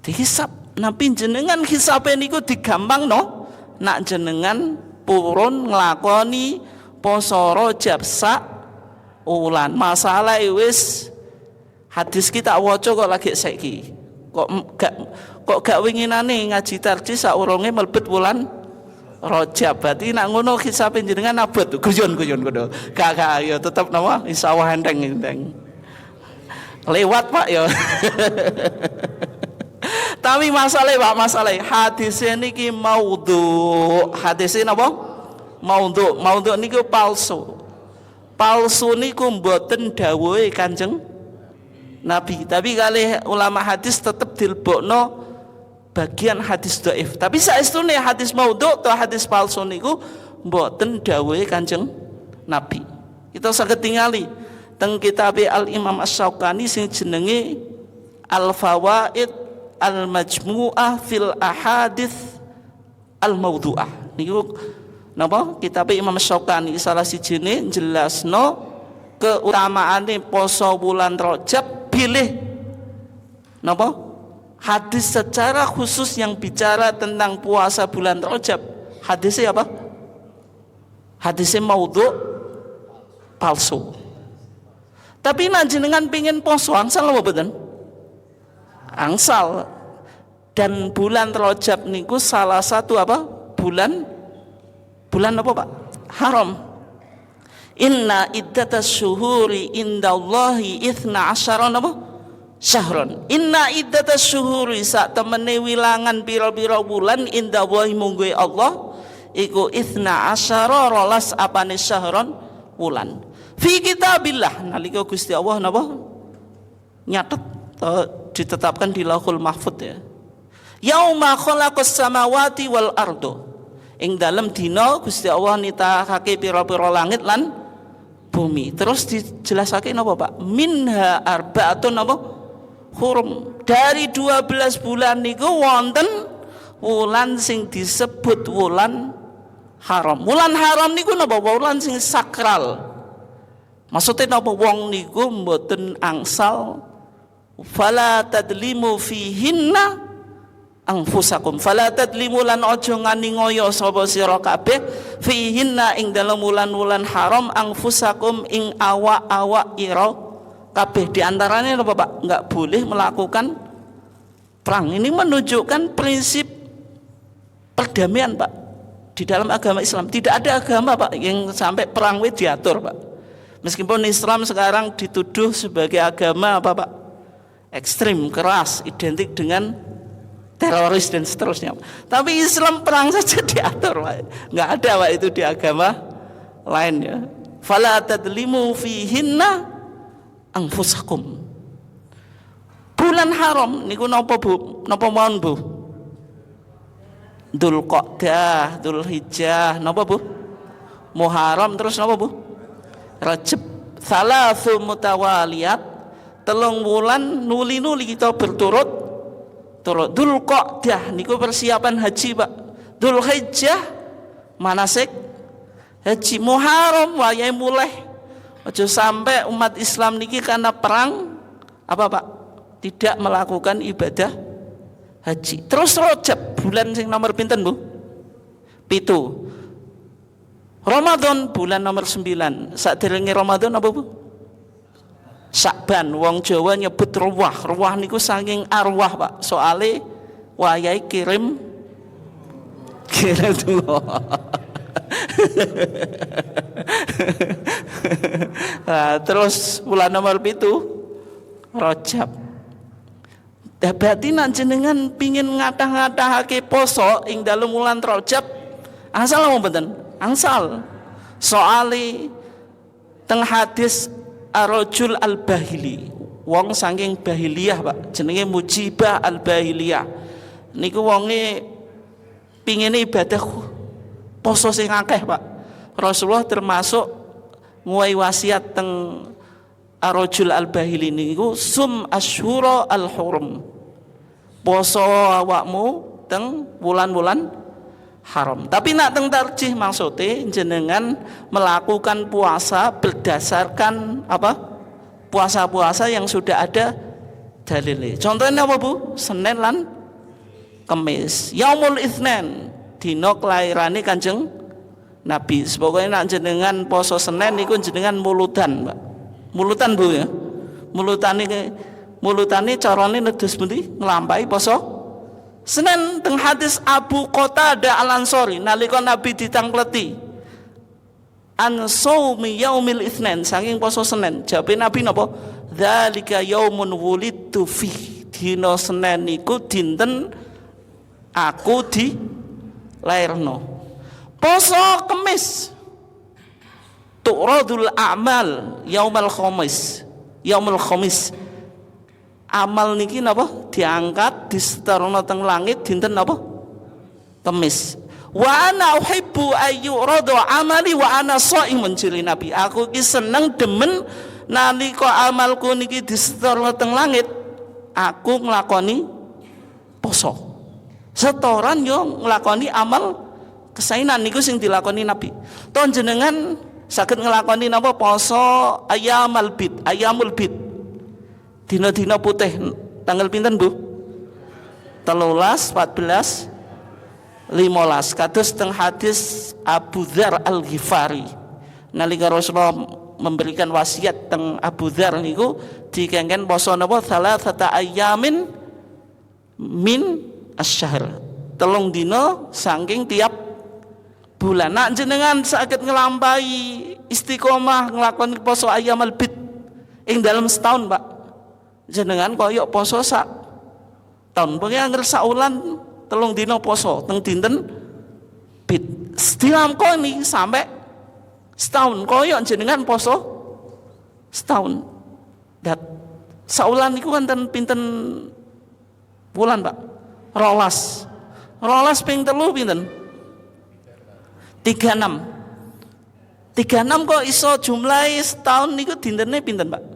Dihisab. Napi jenengan hisabe niku digampang no. Nak jenengan purun nglakoni poso Rajab sak wulan. Masalah wis hadis kita waca kok lagi saiki. Kok gak winginane ngaji tarjih saurunge mlebet wulan Rajab. Berarti nak ngono hisabe jenengan abot guyon kono. Gak ya tetep napa insyaallah enteng. Lewat Pak ya. Tapi masalah Pak, masalah hadis niki maudhu. Hadis napa? Maudhu. Maudhu niku palsu. Palsu niku mboten dawuhe Kanjeng Nabi. Tapi kalih ulama hadis tetep dilebokno bagian hadis dhaif. Tapi saestune hadis maudhu atau hadis palsu niku mboten dawuhe Kanjeng Nabi. Kita saged tingali teng kitab Al Imam Asy-Syaukani sing jenenge Al Fawaid Al Majmu'ah fil Ahadits Al Maudhu'ah. Niku napa kitab Imam Asy-Syaukani salah sijine jelasno keutamaane poso bulan Rajab pilih napa hadis secara khusus yang bicara tentang puasa bulan Rajab. Hadisnya apa? Hadisnya maudhu, palsu. Tapi nanjenengan pingin poso angsal apa mboten? Angsal. Dan bulan Rajab niku salah satu apa? Bulan apa Pak? Haram. Inna iddatas syuhuri indallahi 12 apa? Syahron. Inna iddatas syuhuri sak temene wilangan pira-pira bulan indallahi mungguhe Allah iku 12 rolas apane syahron wulan. Fi kitabillah nalika Gusti Allah napa nyatet ditetapkan di Lauhul Mahfuz ya. Yauma khalaqas samawati wal ardo. Ing dalem dina Gusti Allah nitahake pira-pira langit lan bumi. Terus dijelasake napa Pak? Minha arba'atun napa? Hurum. Dari 12 bulan niku wonten wulan sing disebut wulan haram. Wulan haram niku napa? Wulan sing sakral. Maksudnya napa wong niku mboten angsal fala tadlimu fihinna anfusakum fala tadlimu lan aja ngani ngoyo sapa sira kabeh fihinna ing dalem wulan-wulan haram anfusakum ing awak-awak ira kabeh. Di antaranya napa Pak? Enggak boleh melakukan perang. Ini menunjukkan prinsip perdamaian Pak. Di dalam agama Islam tidak ada agama Pak yang sampai perang diatur Pak. Meskipun Islam sekarang dituduh sebagai agama apa Pak? Ekstrim, keras, identik dengan teroris dan seterusnya. Tapi Islam perang saja diatur Pak. Nggak ada Pak itu di agama lain ya. Fala tadlimu fihinna anfusakum. Bulan haram niku napa Bu? Napa mawon Bu? Dzulqa'dah, Dzulhijjah, napa Bu? Muharram terus napa Bu? Rajab. Salasu mutawaliyat, telung wulan nuli-nuli kita berturut turut. Dzulqa'dah niku persiapan haji Pak. Dzulhijjah manasik haji. Muharram wayahe mulai. Aja sampai umat Islam niki karena perang apa Pak? Tidak melakukan ibadah haji. Terus Rajab bulan sing nomor pinten Bu? 7. Ramadan bulan nomor 9. Saderenge Ramadan apa Bu? Syakban. Wong Jawa nyebut ruwah. Ruwah niku saking arwah Pak. Soale wayahe kirim tuwa. Nah, terus bulan nomor 7 Rajab. Berarti jenengan pingin ngatah-ngatahake poso ing dalem wulan Rajab asal apa mboten? Angsal. Soale teng hadis Ar-Rajul Al-Bahili, wong saking Bahiliyah Pak, jenenge Mujibah Al-Bahiliyah. Niku wonge pingine ibadah poso sing akeh Pak. Rasulullah termasuk nguwai wasiat teng Ar-Rajul Al-Bahili niku sum asyhura al-hurum. Poso awakmu teng wulan-wulan haram. Tapi nak teng tarjih maksudnya jenengan melakukan puasa berdasarkan apa? Puasa-puasa yang sudah ada dalilnya. Contohnya apa Bu? Senin lan Kamis. Yaumul Itsnin dina kelairane Kanjeng Nabi. Pokoknya nak jenengan poso Senin niku jenengan mulutan, Pak. Mulutan Bu ya. Mulutane carane nedus pundi? Nglampahi poso Senin. Teng hadis Abu Qatadah Al-Ansori nalika Nabi ditangkleti an shaumi yaumil itsnin saking poso Senin, jawabe Nabi napa? Dzalika yaumun wulidtu fi. dina Senin niku dinten aku dilairno. Poso Kemis tu'radul a'mal yaumul khamis. Yaumul khamis. Amal niki napa diangkat disetorno teng langit dinten napa? Kemis. Wa ana uhibbu ayyuradu amali wa ana shaimun jili Nabi. Aku ki seneng demen nalika amalku niki disetorno teng langit, aku nglakoni poso. Setoran yo nglakoni amal kesainan niku sing dilakoni Nabi. Ton jenengan saged nglakoni napa poso ayamul bid. Dina-dina putih tanggal pinten Bu? 13, 14, 15. Kados teng hadis Abu Dzar Al-Ghifari. Nalika Rasulullah memberikan wasiat teng Abu Dzar niku dikengken poso napa salasata ayamin min asy-syahr. 3 dina saking tiap bulan. Nak jenengan saged nglampahi istiqomah nglakoni poso ayamul bid ing dalam setahun, Pak. Jenengan koyok poso sak tahun. Pokoke angger saulan 3 dina poso teng dinten bid. Dilakoni sampai setahun. Koyok jenengan poso setahun. Dat saulan niku wonten pinten bulan, Pak? 12. 12 ping 3 pinten? 36. 36 kok iso jumlahe setahun niku dintene pinten, Pak?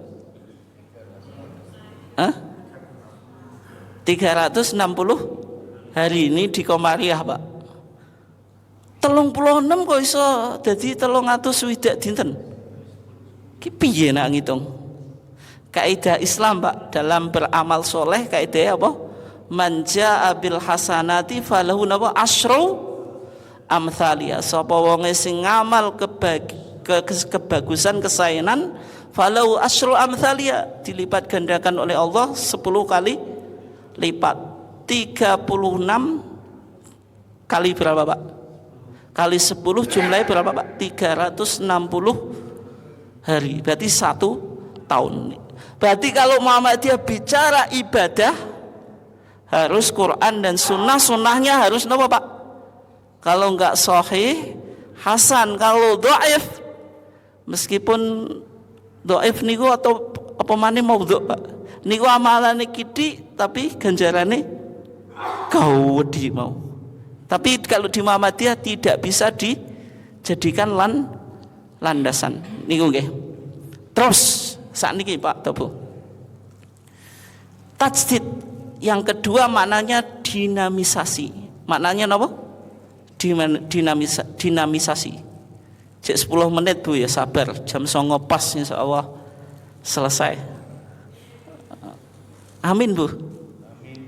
360 hari ini di Komariah, Pak. 36 kok iso dadi 360 dinten. Ki piye nak ngitung? Kaidah Islam, Pak, dalam beramal soleh kaidah apa? Man jaa bil hasanati falahu napa asyru amthalia. Sapa wonge sing ngamal kebagusan kesainan falau asyru amthalia, dilipat gandakan oleh Allah 10 kali lipat. 36 kali berapa, Pak? Kali 10 jumlahnya berapa, Pak? 360 hari. Berarti 1 tahun. Berarti kalau Muhammadiyah bicara ibadah harus Quran dan sunnah. Sunnahnya harus apa, Pak? Kalau enggak sahih hasan. Kalau dhaif, meskipun dhaif niku atau apa maneh maudhu, Pak, niku amalane kidik tapi ganjarane gawedi mau. Tapi kalau di Muhammadiyah tidak bisa dijadikan landasan niku nggih. Terus sakniki Pak Tobo, tajdid yang kedua maknanya dinamisasi. Maknanya apa? Dinamisasi. Cek 10 menit Bu ya, sabar. Jam 09.00 pas insyaallah selesai. Amin Bu. Amin.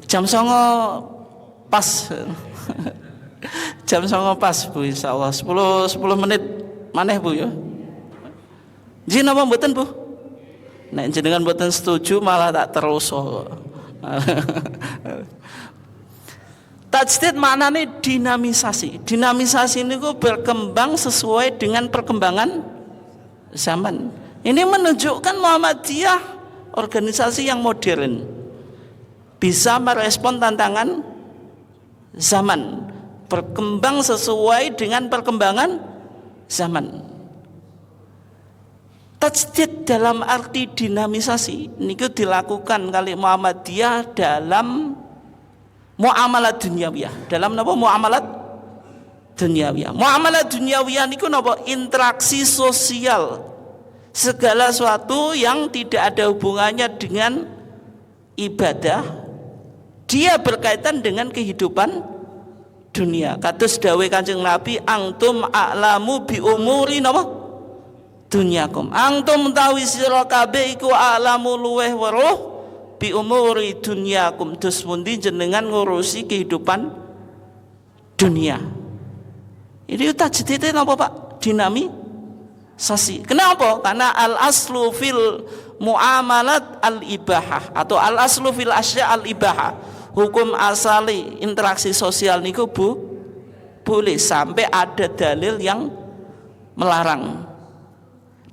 Jam 09.00 pas. Jam 09.00 pas Bu insyaallah. 10 menit maneh Bu ya. Jin apa mboten Bu? Nek jenengan mboten setuju malah tak terus. Tajdid maknanya dinamisasi. Dinamisasi ini berkembang sesuai dengan perkembangan zaman. Ini menunjukkan Muhammadiyah organisasi yang modern, bisa merespon tantangan zaman, berkembang sesuai dengan perkembangan zaman. Tajdid dalam arti dinamisasi niku dilakukan kali Muhammadiyah dalam muamalat dunyawiyah. Dalam napa muamalat dunyawiyah? Muamalat dunyawiyah niku napa? Interaksi sosial. Segala sesuatu yang tidak ada hubungannya dengan ibadah, dia berkaitan dengan kehidupan dunia. Kados dawuh Kanjeng Nabi, antum a'lamu bi umuri napa? Dunyakum. Antum tawi sira kabeh iku a'lamu luweh weruh bi umuri dunyakum, dus pundi jenengan ngurusi kehidupan dunia. Ini tajdid napa Pak? Dinamisasi. Kenapa? Karena al aslu fil muamalat al ibahah atau al aslu fil asya al ibahah. Hukum asali interaksi sosial niku boleh sampai ada dalil yang melarang.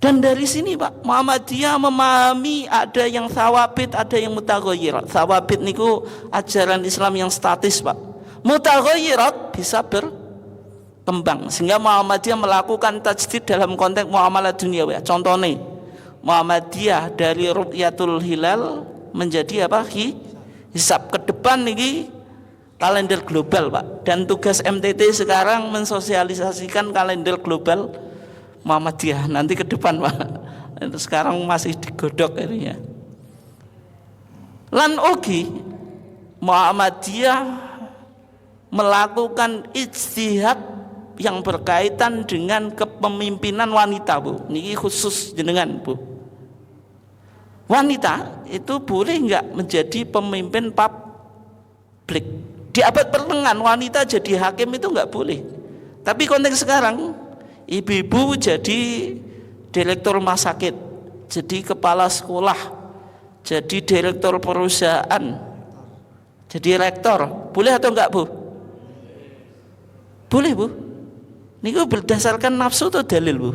Dan dari sini Pak, Muhammadiyah memahami ada yang thawabit, ada yang mutaghayyirat. Thawabit niku ajaran Islam yang statis Pak. Mutaghayyirat bisa berkembang. Sehingga Muhammadiyah melakukan tajdid dalam konteks muamalah duniawi. Contohnya, Muhammadiyah dari ru'yatul hilal menjadi apa? Hisab ke depan niki kalender global Pak. Dan tugas MTT sekarang mensosialisasikan kalender global Muhammadiyah nanti ke depan Pak. Sekarang masih digodok ini ya. Lan ugi Muhammadiyah melakukan ijtihad yang berkaitan dengan kepemimpinan wanita Bu. Niki khusus jenengan Bu. Wanita itu boleh enggak menjadi pemimpin publik? Di abad pertengahan wanita jadi hakim itu enggak boleh. Tapi konteks sekarang ibu-ibu jadi direktur rumah sakit, jadi kepala sekolah, jadi direktur perusahaan, jadi rektor. Boleh atau enggak Bu? Boleh Bu. Niku berdasarkan nafsu atau dalil Bu?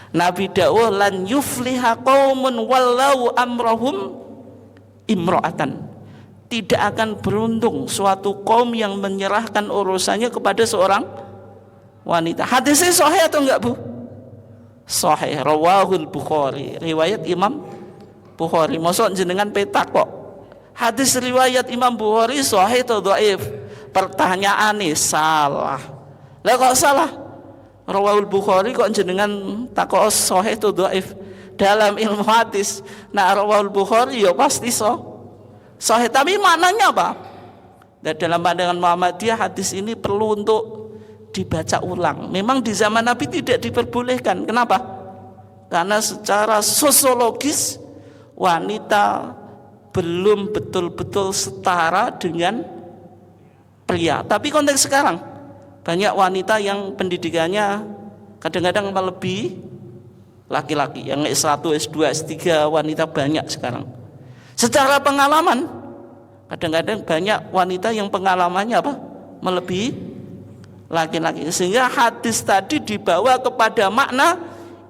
Nabi dawuh lan yufliha qaumun wallau amrahum imra'atan. Tidak akan beruntung suatu kaum yang menyerahkan urusannya kepada seorang wanita. Hadisnya sahih atau enggak Bu? Sahih, rawahul Bukhari, riwayat Imam Bukhari. Mosok jenengan petak kok. Hadis riwayat Imam Bukhari sahih atau dhaif? Pertanyaane salah. Lah kok salah? Rawahul Bukhari kok jenengan takok sahih atau dhaif? Dalam ilmu hadis, nah rawahul Bukhari ya pasti sahih. Tapi maknanya apa? Dan dalam pandangan Muhammadiyah hadis ini perlu untuk dibaca ulang. Memang di zaman Nabi tidak diperbolehkan. Kenapa? Karena secara sosiologis wanita belum betul-betul setara dengan pria. Tapi konteks sekarang banyak wanita yang pendidikannya kadang-kadang melebihi laki-laki. Yang S1, S2, S3 wanita banyak sekarang. Secara pengalaman kadang-kadang banyak wanita yang pengalamannya apa? Melebihi laki-laki. Sehingga hadis tadi dibawa kepada makna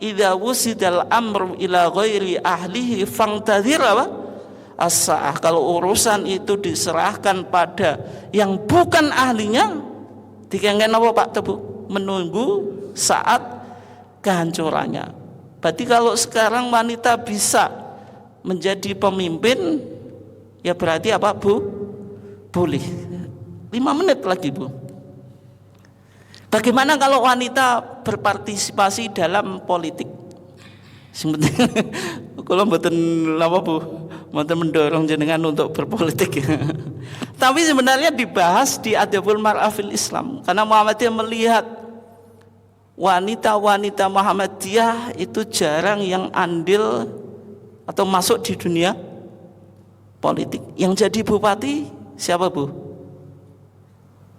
idza wusidal amru ila ghairi ahlihi fangtadhir apa? As-sa'ah. Kalau urusan itu diserahkan pada yang bukan ahlinya, dikengken apa Pak Tebu? Menunggu saat kehancurannya. Berarti kalau sekarang wanita bisa menjadi pemimpin, ya berarti apa Bu? Boleh. 5 menit lagi Bu. Bagaimana kalau wanita berpartisipasi dalam politik? Sebenarnya kalau mboten apa Bu, mboten mendorong jenengan untuk berpolitik. Tapi sebenarnya dibahas di Adabul Mar'ah fil Islam. Karena Muhammadiyah melihat wanita-wanita Muhammadiyah itu jarang yang andil atau masuk di dunia politik. Yang jadi bupati siapa Bu?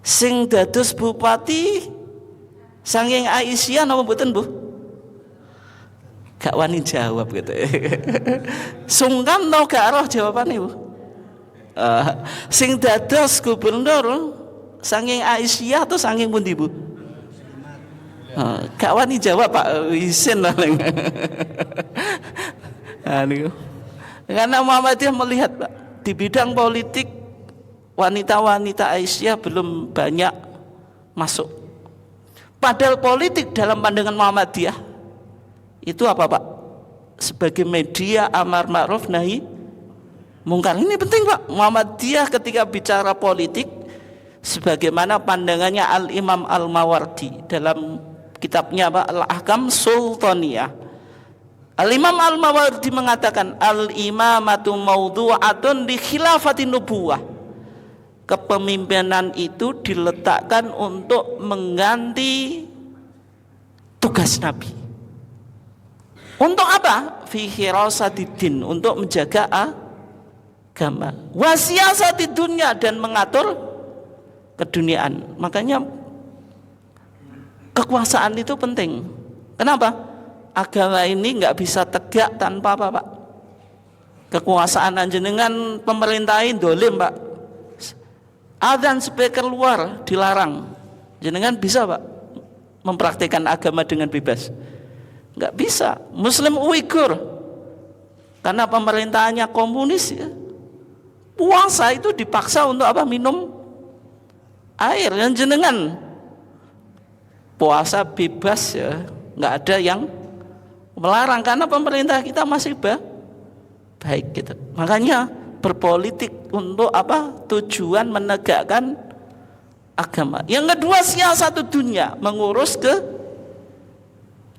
Sing dados bupati saking Aisyah napa mboten Bu? Gak wani jawab gitu. Sungkan to gak roh jawabane Bu? Sing dados gubernur saking Aisyah atau saking pundi Bu? Gak wani jawab Pak, isin lah. Karena Muhammadiyah melihat Pak, di bidang politik wanita-wanita Aisyah belum banyak masuk. Padahal politik dalam pandangan Muhammadiyah itu apa Pak? Sebagai media amar ma'ruf nahi mungkar. Ini penting Pak. Muhammadiyah ketika bicara politik, sebagaimana pandangannya Al-Imam Al-Mawardi dalam kitabnya Pak Al-Ahkam Sultaniyah. Al-Imam Al-Mawardi mengatakan al-imamatu mawdu'atun li khilafati nubuwah. Kepemimpinan itu diletakkan untuk mengganti tugas Nabi. Untuk apa? Fi hirasatid-din, untuk menjaga agama. Wa siyasatid dunya, dan mengatur keduniaan. Makanya kekuasaan itu penting. Kenapa? Agama ini nggak bisa tegak tanpa apa Pak? Kekuasaan jenengan pemerintahin dolim Pak. Adzan speaker luar dilarang. Jenengan bisa Pak mempraktikkan agama dengan bebas? nggak bisa. Muslim Uighur, karena pemerintahannya komunis ya, puasa itu dipaksa untuk apa? Minum air. Dan jenengan puasa bebas ya, nggak ada yang melarang karena pemerintah kita masih baik gitu. Makanya berpolitik untuk apa? Tujuan menegakkan agama. Yang kedua, siasat dunia, mengurus ke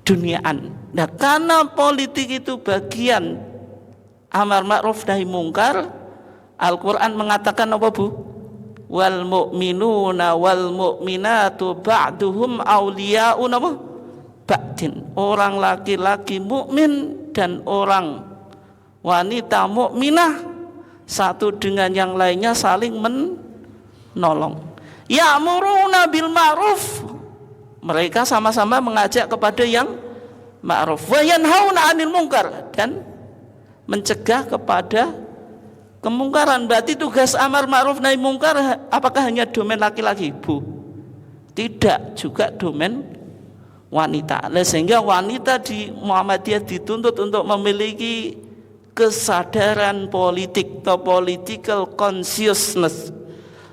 duniaan. Nah, karena politik itu bagian amar ma'ruf nahi mungkar, Al-Qur'an mengatakan apa, Bu? Wal mu'minuna wal mu'minatu ba'duhum awliya'u apa? Ba'din. Orang laki-laki mukmin dan orang wanita mukminah satu dengan yang lainnya saling menolong. Ya'muruna bil ma'ruf, mereka sama-sama mengajak kepada yang ma'ruf. Wa yanhauna 'anil munkar, dan mencegah kepada kemungkaran. Berarti tugas amar ma'ruf nahi mungkar apakah hanya domain laki-laki? Bu, tidak, juga domain wanita. Sehingga wanita di Muhammadiyah dituntut untuk memiliki kesadaran politik atau political consciousness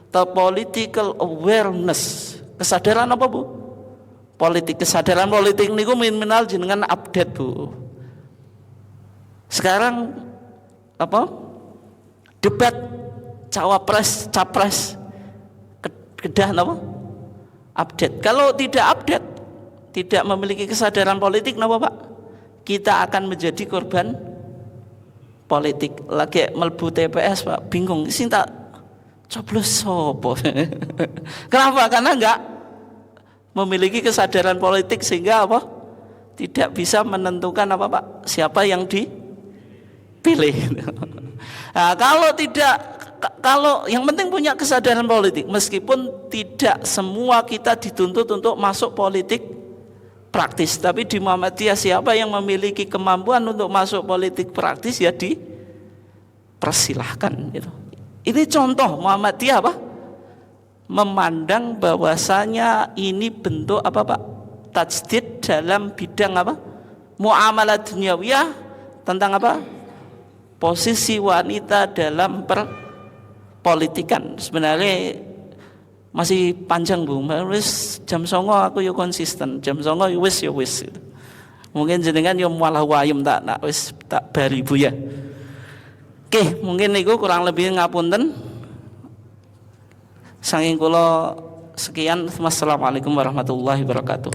atau political awareness. Kesadaran apa, Bu? Politik. Kesadaran politik niku minimal jenengan update, Bu. Sekarang apa? Debat cawapres capres kedah apa? Update. Kalau tidak update, tidak memiliki kesadaran politik, napa Pak? Kita akan menjadi korban politik. Lagi melbu TPS Pak, bingung sing tak coblos sopo. Kenapa? Karena enggak memiliki kesadaran politik sehingga apa? Tidak bisa menentukan apa Pak? Siapa yang dipilih. Nah, kalau yang penting punya kesadaran politik, meskipun tidak semua kita dituntut untuk masuk politik praktis, tapi di Muhammadiyah siapa yang memiliki kemampuan untuk masuk politik praktis ya dipersilahkan gitu. Ini contoh Muhammadiyah apa? Memandang bahwasanya ini bentuk apa Pak? Tajdid dalam bidang apa? Muamalah duniawiyah, tentang apa? Posisi wanita dalam perpolitikan. Sebenarnya masih panjang, Bu. Wis jam 09.00 aku yo konsisten. Jam 09.00 yo wis. Mungkin jenengan yo malah wayem tak wis tak bari, Bu ya. Oke, mungkin niku kurang lebih ngapunten. Saking kula sekian. Wassalamualaikum warahmatullahi wabarakatuh.